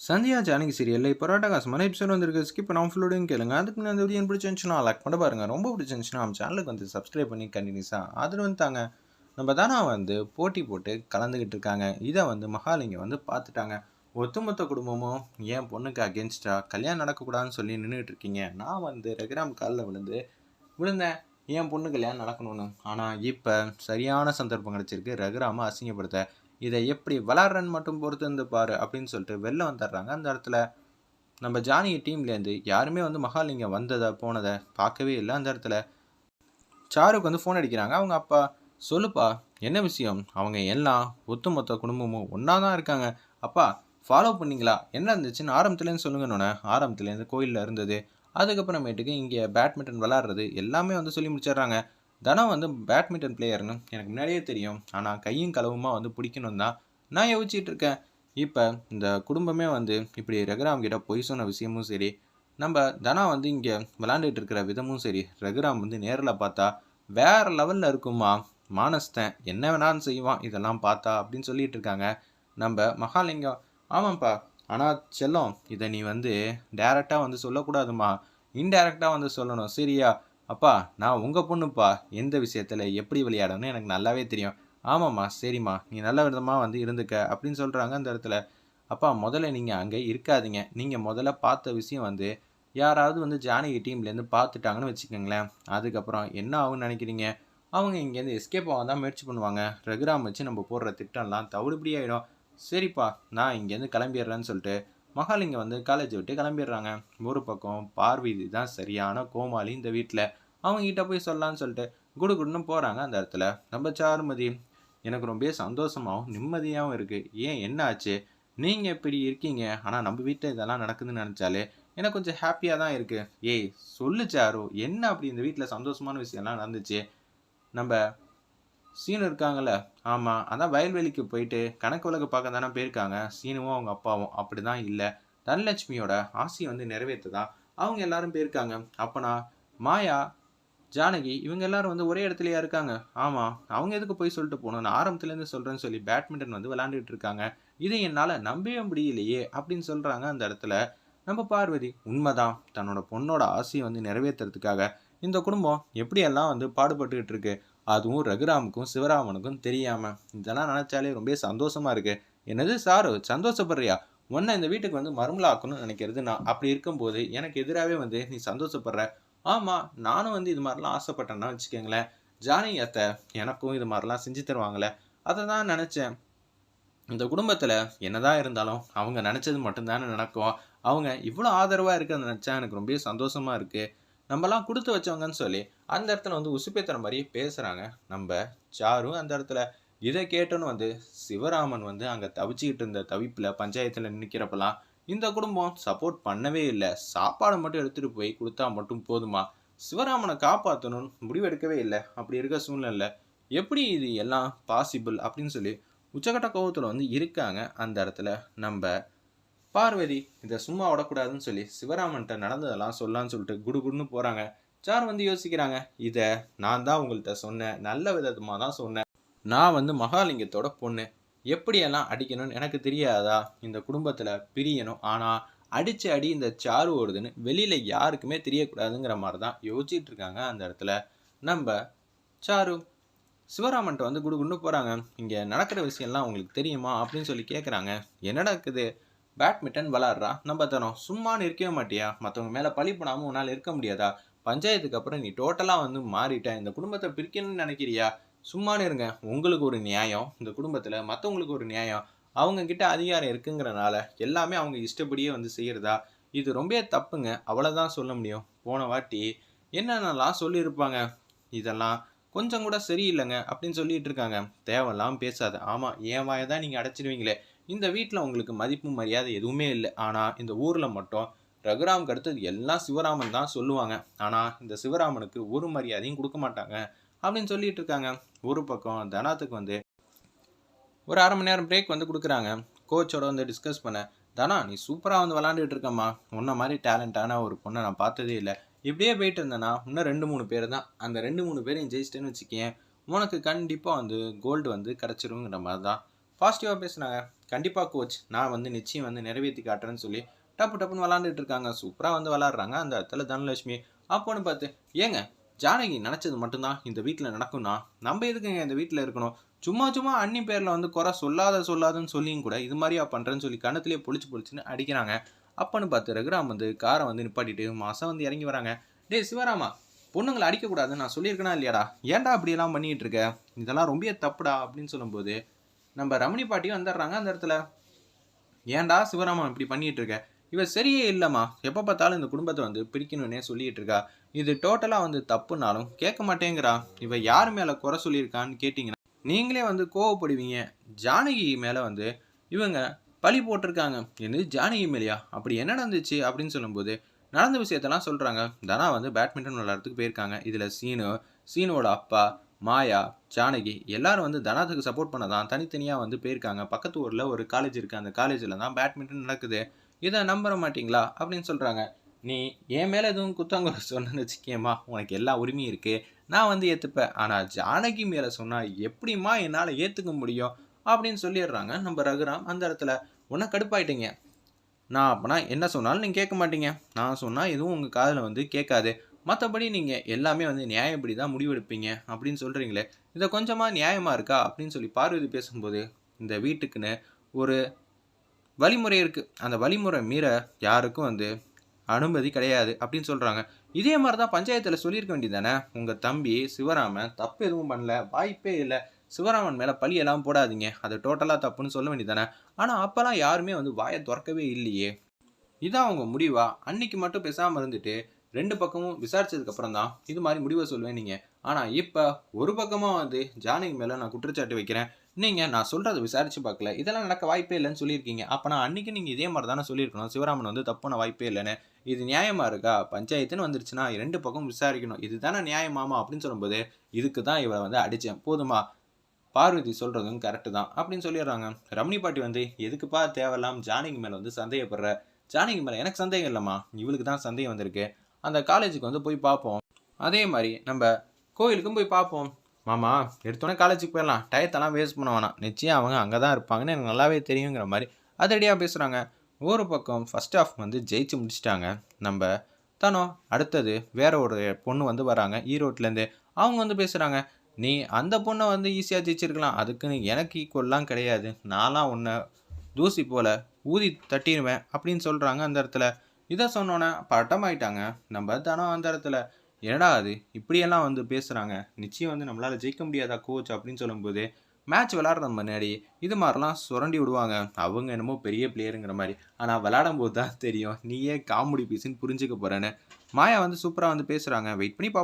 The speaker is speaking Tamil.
சந்தியா ஜானகி சீரியல்ல இப்போ ராட்டகாசமான எபிசோட் வந்திருக்கு. ஸ்கிப் பண்ணாம ஃபுல்லோடையும் கேளுங்க. அதுக்கு முன்னாடி இந்த வீடியோ பிடிச்சிருந்துச்சுன்னா லைக் பண்ண பாருங்க. ரொம்ப பிடிச்சிருந்துச்சுன்னா நம்ம சேனலுக்கு வந்து சப்ஸ்கிரைப் பண்ணி கண்டினியூஸா ஆதரவு வந்துட்டாங்க. நம்ம தானா வந்து போட்டி போட்டு கலந்துக்கிட்டு இருக்காங்க. இதை வந்து மகாலிங்கம் வந்து பார்த்துட்டாங்க. ஒட்டுமொத்த குடும்பமும் என் பொண்ணுக்கு அகேன்ஸ்டா கல்யாணம் நடக்கக்கூடாதுன்னு சொல்லி நின்றுட்டு இருக்கீங்க. நான் வந்து ரகுராம் காலில் விழுந்தேன். என் பொண்ணு கல்யாணம் நடக்கணும்னு. ஆனால் இப்போ சரியான சந்தர்ப்பம் கிடைச்சிருக்கு ரகுராம அசிங்கப்படுத்த. இதை எப்படி விளாட்றன்னு மட்டும் பொறுத்து இருந்து பாரு அப்படின்னு சொல்லிட்டு வெளில வந்துடுறாங்க. அந்த இடத்துல நம்ம ஜானகி டீம்லேருந்து யாருமே வந்து மகாலிங்கம் வந்ததை போனதை பார்க்கவே இல்லை. அந்த இடத்துல சாருக்கு வந்து ஃபோன் அடிக்கிறாங்க. அவங்க அப்பா, சொல்லுப்பா என்ன விஷயம்? அவங்க எல்லாம் ஒட்டுமொத்த குடும்பமும் ஒன்றா தான் இருக்காங்க. அப்பா ஃபாலோ பண்ணிங்களா? என்ன இருந்துச்சுன்னு ஆரம்பத்துலேருந்து சொல்லுங்கன்னொன்னே ஆரம்பத்துலேருந்து கோயிலில் இருந்தது, அதுக்கப்புறமேட்டுக்கு இங்கே பேட்மிண்டன் விளாட்றது எல்லாமே வந்து சொல்லி முடிச்சிடுறாங்க. தனம் வந்து பேட்மிண்டன் பிளேயர்னு எனக்கு முன்னாடியே தெரியும். ஆனால் கையும் களவுமா வந்து பிடிக்கணும் தான் நான் யோசிச்சுட்டு இருக்கேன். இப்போ இந்த குடும்பமே வந்து இப்படி ரகுராம் கிட்ட பொய் சொன்ன விஷயமும் சரி, நம்ம தனா வந்து இங்கே விளாண்டுட்டு இருக்கிற விதமும் சரி, ரகுராம் வந்து நேரில் பார்த்தா வேற லெவலில் இருக்குமா. மானஸ்தன் என்ன வேணாலும் செய்வான் இதெல்லாம் பார்த்தா அப்படின்னு சொல்லிட்டு இருக்காங்க நம்ம மகாலிங்கம். ஆமாம்ப்பா, ஆனால் செல்லம் இதை நீ வந்து டைரெக்டாக வந்து சொல்லக்கூடாதுமா, இன்டைரக்டாக வந்து சொல்லணும் சரியா? அப்பா நான் உங்கள் பொண்ணுப்பா, எந்த விஷயத்தில் எப்படி விளையாடணும்னு எனக்கு நல்லாவே தெரியும். ஆமாம்மா சரிம்மா, நீ நல்ல விதமாக வந்து இருந்துக்க அப்படின்னு சொல்கிறாங்க அந்த இடத்துல. அப்பா முதல்ல நீங்கள் அங்கே இருக்காதீங்க. நீங்கள் முதல்ல பார்த்த விஷயம் வந்து யாராவது வந்து ஜானகி டீம்லேருந்து பார்த்துட்டாங்கன்னு வச்சுக்கோங்களேன், அதுக்கப்புறம் என்ன ஆகும்னு நினைக்கிறீங்க? அவங்க இங்கேருந்து எஸ்கேப் ஆக தான் முயற்சி பண்ணுவாங்க. ரகுராம் வச்சு நம்ம போடுற திட்டம்லாம் தவிடுபடி ஆகிடும். சரிப்பா நான் இங்கேருந்து கிளம்பிடுறேன்னு சொல்லிட்டு மகாலிங்கம் வந்து காலேஜ் விட்டு கிளம்பிடுறாங்க. ஒரு பக்கம் பார்வதி தான் சரியான கோமாளி இந்த வீட்டில். அவங்க கிட்ட போய் சொல்லலான்னு சொல்லிட்டு குடுகுடுன்னு போகிறாங்க. அந்த இடத்துல நம்ம சாருமதி, எனக்கு ரொம்ப சந்தோஷமாகவும் நிம்மதியாகவும் இருக்குது. ஏன் என்ன ஆச்சு? நீங்கள் இப்படி இருக்கீங்க, ஆனால் நம்ம வீட்டில் இதெல்லாம் நடக்குதுன்னு நினச்சாலே எனக்கு கொஞ்சம் ஹாப்பியாக தான் இருக்குது. ஏய் சொல்லு சாரு, என்ன அப்படி இந்த வீட்டில் சந்தோஷமான விஷயம்லாம் நடந்துச்சு? நம்ம சீனு இருக்காங்கல்ல, ஆமாம் அதான் வயல்வெளிக்கு போயிட்டு கணக்கு வழக்கு பார்க்க தானே போயிருக்காங்க சீனுவும் அவங்க அப்பாவும். அப்படி தான் இல்லை, தனலட்சுமியோட ஆசையை வந்து நிறைவேற்ற தான் அவங்க எல்லாரும் போயிருக்காங்க. அப்போனா மாயா, ஜானகி இவங்க எல்லாரும் வந்து ஒரே இடத்துலயா இருக்காங்க. ஆமாம், அவங்க எதுக்கு போய் சொல்லிட்டு போகணும்? நான் ஆரம்பத்துலேருந்து சொல்கிறேன்னு சொல்லி பேட்மிண்டன் வந்து விளாண்டுட்டு இருக்காங்க. இதை என்னால் நம்பவே முடியலையே அப்படின்னு சொல்கிறாங்க அந்த இடத்துல நம்ம பார்வதி. உண்மைதான், தன்னோட பொண்ணோட ஆசையை வந்து நிறைவேற்றுறதுக்காக இந்த குடும்பம் எப்படியெல்லாம் வந்து பாடுபட்டுக்கிட்டு இருக்கு. அதுவும் ரகுராமுக்கும் சிவராமனுக்கும் தெரியாமல். இதெல்லாம் நினச்சாலே ரொம்ப சந்தோஷமாக இருக்கு. என்னது சாரு சந்தோஷப்படுறியா? உன்னை இந்த வீட்டுக்கு வந்து மருமலாக்கணும்னு நினைக்கிறது நான். அப்படி இருக்கும்போது எனக்கு எதிராகவே வந்து நீ சந்தோஷப்படுற. ஆமாம், நானும் வந்து இது மாதிரிலாம் ஆசைப்பட்டேன்னா வச்சுக்கோங்களேன், ஜானகி அத்தை எனக்கும் இது மாதிரிலாம் செஞ்சு தருவாங்களே, அதை தான் நினச்சேன். இந்த குடும்பத்தில் என்னதான் இருந்தாலும் அவங்க நினச்சது மட்டும்தானே நடக்கும். அவங்க இவ்வளோ ஆதரவாக இருக்கிறத நினச்சா எனக்கு ரொம்ப சந்தோஷமாக இருக்குது. நம்மலாம் கொடுத்து வச்சவங்கன்னு சொல்லி அந்த இடத்துல வந்து உசுப்பேத்துற மாதிரி பேசுகிறாங்க நம்ம சாரு. அந்த இடத்துல இதை கேட்டோன்னு வந்து சிவராமன் வந்து அங்கே தவிச்சிக்கிட்டு இருந்த தவிப்பில் பஞ்சாயத்தில் நிற்கிறப்பெல்லாம் இந்த குடும்பம் சப்போர்ட் பண்ணவே இல்லை. சாப்பாடை மட்டும் எடுத்துகிட்டு போய் கொடுத்தா மட்டும் போதுமா, சிவராமனை காப்பாற்றணும்னு முடிவெடுக்கவே இல்லை. அப்படி இருக்க சூழ்நிலை எப்படி இது எல்லாம் பாசிபிள் அப்படின்னு சொல்லி உச்சகட்ட கோவத்தில் வந்து இருக்காங்க அந்த இடத்துல நம்ம பார்வதி. இதை சும்மா விடக்கூடாதுன்னு சொல்லி சிவராமன்கிட்ட நடந்ததெல்லாம் சொல்லலான்னு சொல்லிட்டு குடுகுடுன்னு போகிறாங்க. சார் வந்து யோசிக்கிறாங்க, இதை நான் தான் உங்கள்கிட்ட சொன்னேன், நல்ல விதமாக தான் சொன்னேன். நான் வந்து மகாலிங்கத்தோட பொண்ணு, எப்படியெல்லாம் அடிக்கணும்னு எனக்கு தெரியாதா? இந்த குடும்பத்தில் பிரியணும், ஆனால் அடித்த அடி இந்த சாரு ஓடுதுன்னு வெளியில் யாருக்குமே தெரியக்கூடாதுங்கிற மாதிரி தான் யோசிச்சுட்டு இருக்காங்க அந்த இடத்துல நம்ம சாரு. சிவராமன்ட்ட வந்து குடுகுடுன்னு போகிறாங்க. இங்கே நடக்கிற விஷயம்லாம் உங்களுக்கு தெரியுமா அப்படின்னு சொல்லி கேட்குறாங்க. என்ன நடக்குது? பேட்மிண்டன் விளாட்றா நம்ம தரோம், சும்மானு இருக்கவே மாட்டியா? மற்றவங்க மேலே பழி போடாமல் உன்னால் இருக்க முடியாதா? பஞ்சாயத்துக்கு அப்புறம் நீ டோட்டலாக வந்து மாறிட்ட, இந்த குடும்பத்தை பிரிக்கணும்னு நினைக்கிறியா? சும்மானு இருங்க. உங்களுக்கு ஒரு நியாயம், இந்த குடும்பத்தில் மற்றவங்களுக்கு ஒரு நியாயம். அவங்கக்கிட்ட அதிகாரம் இருக்குங்கிறனால எல்லாமே அவங்க இஷ்டப்படியே வந்து செய்கிறதா? இது ரொம்ப தப்புங்க, அவ்வளோதான் சொல்ல முடியும். போன வாட்டி என்னென்னலாம் சொல்லியிருப்பாங்க, இதெல்லாம் கொஞ்சம் கூட சரியில்லைங்க அப்படின்னு சொல்லிட்டு இருக்காங்க. தேவையில்லாமல் பேசாத. ஆமாம், என் வாயை தான் நீங்கள் அடைச்சிடுவீங்களே. இந்த வீட்டில் உங்களுக்கு மதிப்பு மரியாதை எதுவுமே இல்லை. ஆனால் இந்த ஊரில் மட்டும் ரகுராமுக்கு அடுத்தது எல்லாம் சிவராமன் தான் சொல்லுவாங்க. ஆனால் இந்த சிவராமனுக்கு ஒரு மரியாதையும் கொடுக்க மாட்டாங்க அப்படின்னு சொல்லிட்டு இருக்காங்க. ஒரு பக்கம் தனாத்துக்கு வந்து ஒரு 1/2 மணி நேரம் பிரேக் வந்து கொடுக்குறாங்க. கோச்சோட வந்து டிஸ்கஸ் பண்ண, தனா நீ சூப்பராக வந்து விளாண்டுட்டு இருக்கம்மா, உன்ன மாதிரி டேலண்டான ஒரு பொண்ணை நான் பார்த்ததே இல்லை. இப்படியே போயிட்டு இருந்தேன்னா இன்னும் 2-3 பேர் தான், அந்த 2-3 பேரையும் ஜெயிச்சிட்டேன்னு வச்சுக்கேன், உனக்கு கண்டிப்பாக வந்து கோல்டு வந்து கிடச்சிருங்கிற மாதிரி தான் பாசிட்டிவாக பேசுனாங்க. கண்டிப்பாக கோச், நான் வந்து நிச்சயம் வந்து நிறைவேற்றி காட்டுறேன்னு சொல்லி டப்பு டப்புன்னு விளாண்டுட்டு இருக்காங்க. சூப்பராக வந்து விளாட்றாங்க. அந்த இடத்துல தனலட்சுமி அப்போன்னு பார்த்து, ஏங்க ஜானகி நினச்சது மட்டும்தான் இந்த வீட்டில் நடக்கும்னா நம்ம எதுக்குங்க இந்த வீட்டில் இருக்கணும்? சும்மா சும்மா அண்ணி பேரில் வந்து குறை சொல்லாதுன்னு சொல்லியும் கூட இது மாதிரியா பண்ணுறேன்னு சொல்லி கண்ணத்துலேயே பொழிச்சுன்னு அடிக்கிறாங்க. அப்போன்னு பார்த்து ரகுராம் வந்து காரை வந்து நிப்பாட்டிட்டு மாதம் வந்து இறங்கி வராங்க. டேய் சிவராமா, பொண்ணுங்களை அடிக்கக்கூடாதுன்னு நான் சொல்லியிருக்கேனா இல்லையாடா? ஏன்டா அப்படியெல்லாம் பண்ணிகிட்டு இருக்க? இதெல்லாம் ரொம்ப தப்புடா அப்படின்னு சொல்லும்போது நம்ம ரமணி பாட்டியும் வந்துடுறாங்க அந்த இடத்துல. ஏன்டா சிவராமா இப்படி பண்ணிட்டு இருக்க? இவ சரியே இல்லைம்மா, எப்போ பார்த்தாலும் இந்த குடும்பத்தை வந்து பிரிக்கணும்னே சொல்லிட்டு இருக்கா. இது டோட்டலாக வந்து தப்புனாலும் கேட்க மாட்டேங்கிறா. இவ யார் மேலே குறை சொல்லியிருக்கான்னு கேட்டிங்கன்னா நீங்களே வந்து கோவப்படுவீங்க. ஜானகி மேலே வந்து இவங்க பழி போட்டிருக்காங்க. என்னது ஜானகி மேலேயா? அப்படி என்ன நடந்துச்சு அப்படின்னு சொல்லும்போது நடந்த விஷயத்தெல்லாம் சொல்கிறாங்க. தனா வந்து பேட்மிண்டன் விளையாடுறதுக்கு போயிருக்காங்க. இதில் சீனோட அப்பா, மாயா, ஜானகி எல்லாரும் வந்து தனாத்துக்கு சப்போர்ட் பண்ண தான் தனித்தனியாக வந்து போயிருக்காங்க. பக்கத்து ஊரில் ஒரு காலேஜ் இருக்குது. அந்த காலேஜில் தான் பேட்மிண்டன் நடக்குது. இதை நம்புற மாட்டிங்களா அப்படின்னு சொல்கிறாங்க. நீ என் மேலே எதுவும் குத்தங்குறை சொன்னேன்னு வச்சுக்கேம்மா, உனக்கு எல்லா உரிமையும் இருக்குது, நான் வந்து ஏற்றுப்பேன். ஆனால் ஜானகி மேலே சொன்னால் எப்படிம்மா என்னால் ஏற்றுக்க முடியும் அப்படின்னு சொல்லிடுறாங்க நம்ம ரகுராம் அந்த இடத்துல. உன்னை கடுப்பாயிட்டீங்க. நான் அப்போனா என்ன சொன்னாலும் நீங்கள் கேட்க மாட்டீங்க. நான் சொன்னால் எதுவும் உங்கள் காதில் வந்து கேட்காது. மற்றபடி நீங்கள் எல்லாமே வந்து நியாயப்படி தான் முடிவெடுப்பீங்க அப்படின்னு சொல்கிறீங்களே, இதை கொஞ்சமாக நியாயமாக இருக்கா அப்படின்னு சொல்லி பார்வதி பேசும்போது, இந்த வீட்டுக்குன்னு ஒரு வழிமுறை இருக்குது. அந்த வழிமுறை மீற யாருக்கும் வந்து அனுமதி கிடையாது அப்படின்னு சொல்கிறாங்க. இதே மாதிரி தான் பஞ்சாயத்தில் சொல்லியிருக்க வேண்டியது தானே? உங்கள் தம்பி சிவராமன் தப்பு எதுவும் பண்ணல, வாய்ப்பே இல்லை, சிவராமன் மேலே பழியெல்லாம் போடாதீங்க, அது டோட்டலாக தப்புன்னு சொல்ல வேண்டியது தானே? ஆனால் அப்போல்லாம் யாருமே வந்து வாயை திறக்கவே இல்லையே. இதான் அவங்க முடிவா? அன்னைக்கு மட்டும் பேசாமல் இருந்துட்டு 2 பக்கமும் விசாரிச்சதுக்கப்புறம் தான் இது மாதிரி முடிவை சொல்லுவேன் நீங்கள். ஆனால் இப்போ ஒரு பக்கமாக வந்து ஜானகி மேலே நான் குற்றச்சாட்டு வைக்கிறேன், நீங்கள் நான் சொல்கிறத விசாரித்து பார்க்கல, இதெல்லாம் நடக்க வாய்ப்பே இல்லைன்னு சொல்லியிருக்கீங்க. அப்போ நான் அன்றைக்கி நீங்கள் இதே மாதிரி தானே சொல்லியிருக்கணும், சிவராமன் வந்து தப்பான வாய்ப்பே இல்லைன்னு. இது நியாயமாக இருக்கா? பஞ்சாயத்துன்னு வந்துருச்சுன்னா 2 பக்கம் விசாரிக்கணும், இது தானே நியாயமாமா அப்படின்னு சொல்லும்போது, இதுக்கு தான் இவரை வந்து அடித்தேன், போதுமா? பார்வதி சொல்கிறதும் கரெக்டு தான் அப்படின்னு சொல்லிடுறாங்க. ரமணி பாட்டி வந்து எதுக்குப்பா தேவையில்லாம் ஜானகி மேலே வந்து சந்தேகப்படுற? ஜானகி மேலே எனக்கு சந்தேகம் இல்லைம்மா, இவளுக்கு தான் சந்தேகம் வந்திருக்கு. அந்த காலேஜுக்கு வந்து போய் பார்ப்போம், அதே மாதிரி நம்ம கோயிலுக்கும் போய் பார்ப்போம். மாமா எடுத்தோடனே காலேஜுக்கு போயிடலாம், டயத்தெல்லாம் வேஸ்ட் பண்ண வேணாம், நிச்சயம் அவங்க அங்கே தான் இருப்பாங்கன்னு எனக்கு நல்லாவே தெரியுங்கிற மாதிரி அதடியாக பேசுகிறாங்க. ஒரு பக்கம் ஃபஸ்ட் ஆஃப் வந்து ஜெயிச்சு முடிச்சிட்டாங்க நம்ம தானோ. அடுத்தது வேற ஒரு பொண்ணு வந்து வராங்க ஈரோட்லேருந்து. அவங்க வந்து பேசுகிறாங்க, நீ அந்த பொண்ணை வந்து ஈஸியாக ஜெயிச்சிருக்கலாம், அதுக்குன்னு எனக்கு ஈக்குவல்லாம் கிடையாது, நான்லாம் உன்னை தூசி போல் ஊதி தட்டிடுவேன் அப்படின்னு சொல்கிறாங்க அந்த இடத்துல. இதை சொன்னோன்னே பட்டமாயிட்டாங்க நம்ம தானோ அந்த இடத்துல. என்னடா அது இப்படியெல்லாம் வந்து பேசுகிறாங்க, நிச்சயம் வந்து நம்மளால் ஜெயிக்க முடியாதா கோச் அப்படின்னு சொல்லும்போது, மேட்ச் விளாட்ற முன்னாடி இது மாதிரிலாம் சுரண்டி விடுவாங்க, அவங்க என்னமோ பெரிய பிளேயருங்கிற மாதிரி. ஆனால் விளாடும் போது தான் தெரியும் நீயே காமெடி பீஸுன்னு புரிஞ்சுக்க போகிறேன்னு. மாயா வந்து சூப்பராக வந்து பேசுகிறாங்க. வெயிட் பண்ணி பார்ப்போம்.